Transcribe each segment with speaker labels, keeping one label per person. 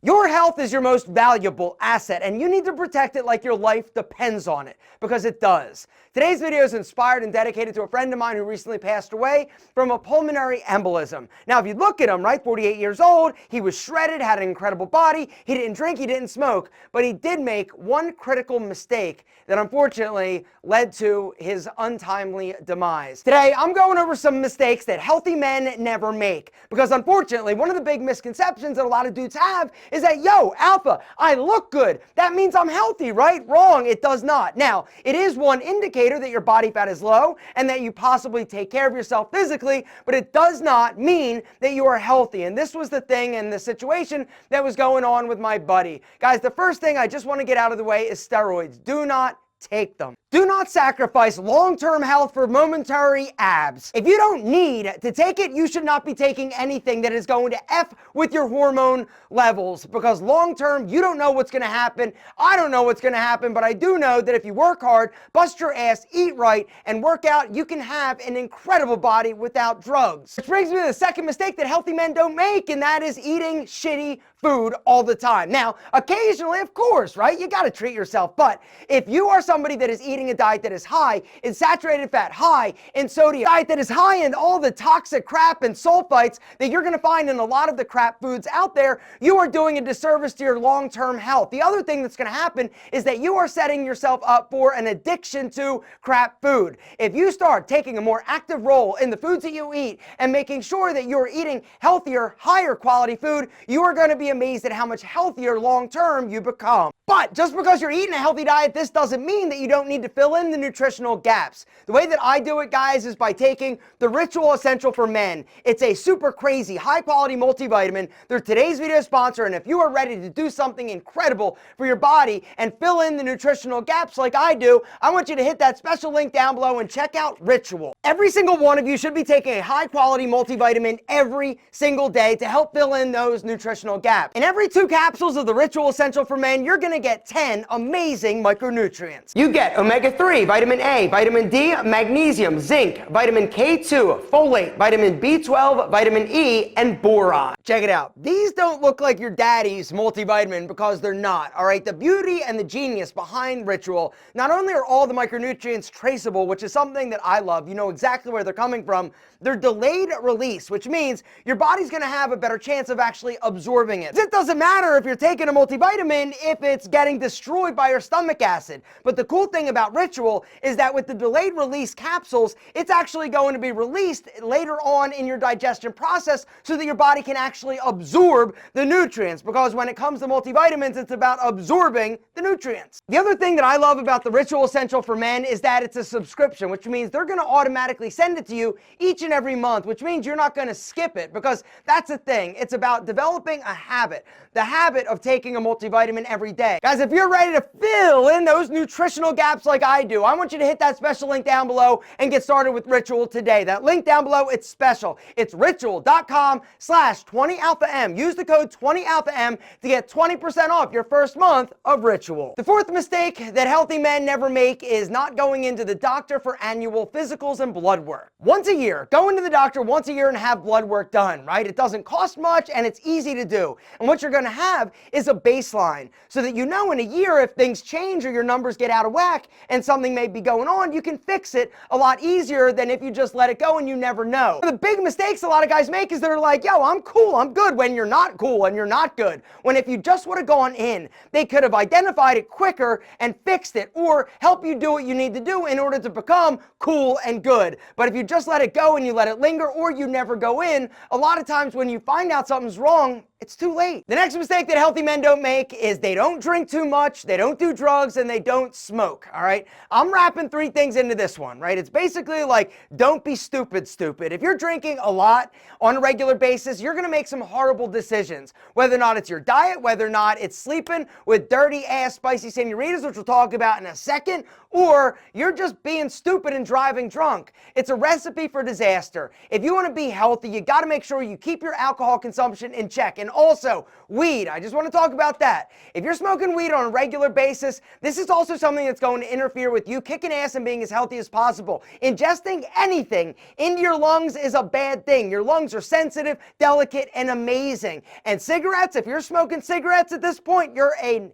Speaker 1: Your health is your most valuable asset, and you need to protect it like your life depends on it, because it does. Today's video is inspired and dedicated to a friend of mine who recently passed away from a pulmonary embolism. Now, if you look at him, right, 48 years old, he was shredded, had an incredible body, he didn't drink, he didn't smoke, but he did make one critical mistake that unfortunately led to his untimely demise. Today, I'm going over some mistakes that healthy men never make, because unfortunately, one of the big misconceptions that a lot of dudes have is that, yo, alpha, I look good. That means I'm healthy, right? Wrong, it does not. Now, it is one indicator that your body fat is low and that you possibly take care of yourself physically, but it does not mean that you are healthy. And this was the thing and the situation that was going on with my buddy. Guys, the first thing I just want to get out of the way is steroids. Do not take them. Do not sacrifice long-term health for momentary abs. If you don't need to take it, you should not be taking anything that is going to F with your hormone levels, because long-term, you don't know what's going to happen. I don't know what's going to happen, but I do know that if you work hard, bust your ass, eat right, and work out, you can have an incredible body without drugs. Which brings me to the second mistake that healthy men don't make, and that is eating shitty food all the time. Now, occasionally, of course, right? You got to treat yourself, but if you are somebody that is eating a diet that is high in saturated fat, high in sodium, diet that is high in all the toxic crap and sulfites that you're going to find in a lot of the crap foods out there, you are doing a disservice to your long-term health. The other thing that's going to happen is that you are setting yourself up for an addiction to crap food. If you start taking a more active role in the foods that you eat and making sure that you're eating healthier, higher quality food, you are going to be amazed at how much healthier long-term you become. But just because you're eating a healthy diet, this doesn't mean that you don't need to fill in the nutritional gaps. The way that I do it, guys, is by taking the Ritual Essential for Men. It's a super crazy, high-quality multivitamin. They're today's video sponsor, and if you are ready to do something incredible for your body and fill in the nutritional gaps like I do, I want you to hit that special link down below and check out Ritual. Every single one of you should be taking a high-quality multivitamin every single day to help fill in those nutritional gaps. In every 2 capsules of the Ritual Essential for Men, you're going to get 10 amazing micronutrients. You get omega-3, vitamin A, vitamin D, magnesium, zinc, vitamin K2, folate, vitamin B12, vitamin E, and boron. Check it out. These don't look like your daddy's multivitamin because they're not, all right? The beauty and the genius behind Ritual, not only are all the micronutrients traceable, which is something that I love, you know exactly where they're coming from, they're delayed release, which means your body's going to have a better chance of actually absorbing it. It doesn't matter if you're taking a multivitamin if it's getting destroyed by your stomach acid. But the cool thing about Ritual is that with the delayed release capsules, it's actually going to be released later on in your digestion process so that your body can actually absorb the nutrients, because when it comes to multivitamins, it's about absorbing the nutrients. The other thing that I love about the Ritual Essential for Men is that it's a subscription, which means they're going to automatically send it to you each and every month, which means you're not going to skip it, because that's the thing. It's about developing a habit, the habit of taking a multivitamin every day. Guys, if you're ready to fill in those nutritional gaps like I do, I want you to hit that special link down below and get started with Ritual today. That link down below, it's special. It's ritual.com/20alpha-M. Use the code 20alpha-M to get 20% off your first month of Ritual. The fourth mistake that healthy men never make is not going into the doctor for annual physicals and blood work. Once a year, go into the doctor once a year and have blood work done, right? It doesn't cost much and it's easy to do. And what you're going to have is a baseline so that you know in a year if things change or your numbers get out of whack and something may be going on, you can fix it a lot easier than if you just let it go and you never know. The big mistakes a lot of guys make is they're like, yo, I'm cool, I'm good, when you're not cool and you're not good. When if you just would have gone in, they could have identified it quicker and fixed it, or help you do what you need to do in order to become cool and good. But if you just let it go and you let it linger, or you never go in, a lot of times when you find out something's wrong, it's too late. The next mistake that healthy men don't make is they don't drink too much, they don't do drugs, and they don't smoke, all right? I'm wrapping 3 things into this one, right? It's basically like, don't be stupid. If you're drinking a lot on a regular basis, you're gonna make some horrible decisions. Whether or not it's your diet, whether or not it's sleeping with dirty-ass spicy senoritas, which we'll talk about in a second, or you're just being stupid and driving drunk. It's a recipe for disaster. If you wanna be healthy, you gotta make sure you keep your alcohol consumption in check. And also, weed. I just want to talk about that. If you're smoking weed on a regular basis, this is also something that's going to interfere with you kicking ass and being as healthy as possible. Ingesting anything into your lungs is a bad thing. Your lungs are sensitive, delicate, and amazing. And cigarettes, if you're smoking cigarettes at this point, you're a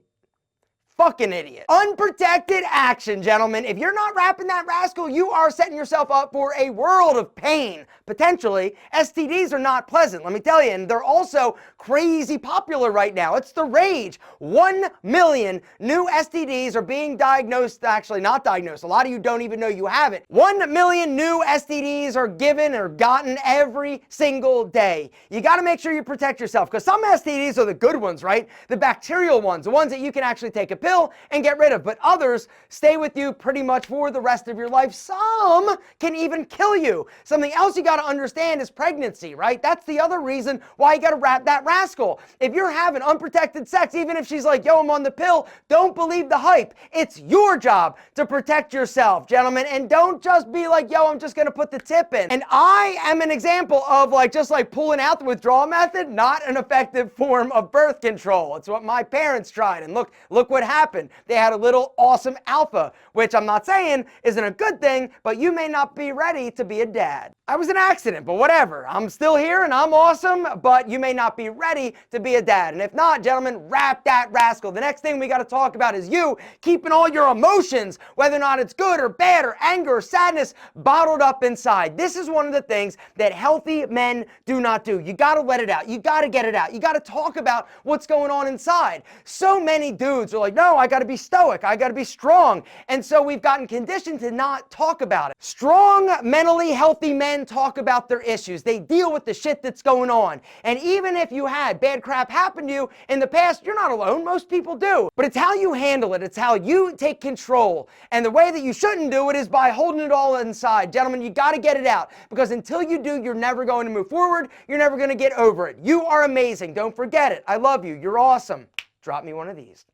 Speaker 1: fucking idiot. Unprotected action, gentlemen. If you're not wrapping that rascal, you are setting yourself up for a world of pain. Potentially, STDs are not pleasant, let me tell you, and they're also crazy popular right now. It's the rage. 1 million new STDs are being diagnosed, actually not diagnosed. A lot of you don't even know you have it. 1 million new STDs are given or gotten every single day. You got to make sure you protect yourself, because some STDs are the good ones, right? The bacterial ones, the ones that you can actually take a pill and get rid of, but others stay with you pretty much for the rest of your life. Some can even kill you. Something else you got to understand is pregnancy, right? That's the other reason why you got to wrap that rascal. If you're having unprotected sex, even if she's like, yo, I'm on the pill, don't believe the hype. It's your job to protect yourself, gentlemen, and don't just be like, yo, I'm just going to put the tip in. And I am an example of just pulling out the withdrawal method, not an effective form of birth control. It's what my parents tried, and look what happened. They had a little awesome alpha, which I'm not saying isn't a good thing, but you may not be ready to be a dad. I was an accident, but whatever. I'm still here and I'm awesome, but you may not be ready to be a dad. And if not, gentlemen, wrap that rascal. The next thing we got to talk about is you keeping all your emotions, whether or not it's good or bad or anger or sadness, bottled up inside. This is one of the things that healthy men do not do. You got to let it out. You got to get it out. You got to talk about what's going on inside. So many dudes are like, no, I got to be stoic. I got to be strong. And so we've gotten conditioned to not talk about it. Strong, mentally healthy men talk about their issues. They deal with the shit that's going on. And even if you had bad crap happen to you in the past, you're not alone. Most people do. But it's how you handle it. It's how you take control. And the way that you shouldn't do it is by holding it all inside. Gentlemen, you got to get it out, because until you do, you're never going to move forward. You're never going to get over it. You are amazing. Don't forget it. I love you. You're awesome. Drop me one of these.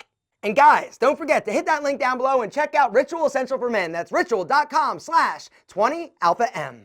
Speaker 1: And guys, don't forget to hit that link down below and check out Ritual Essential for Men. That's ritual.com/20alpha M.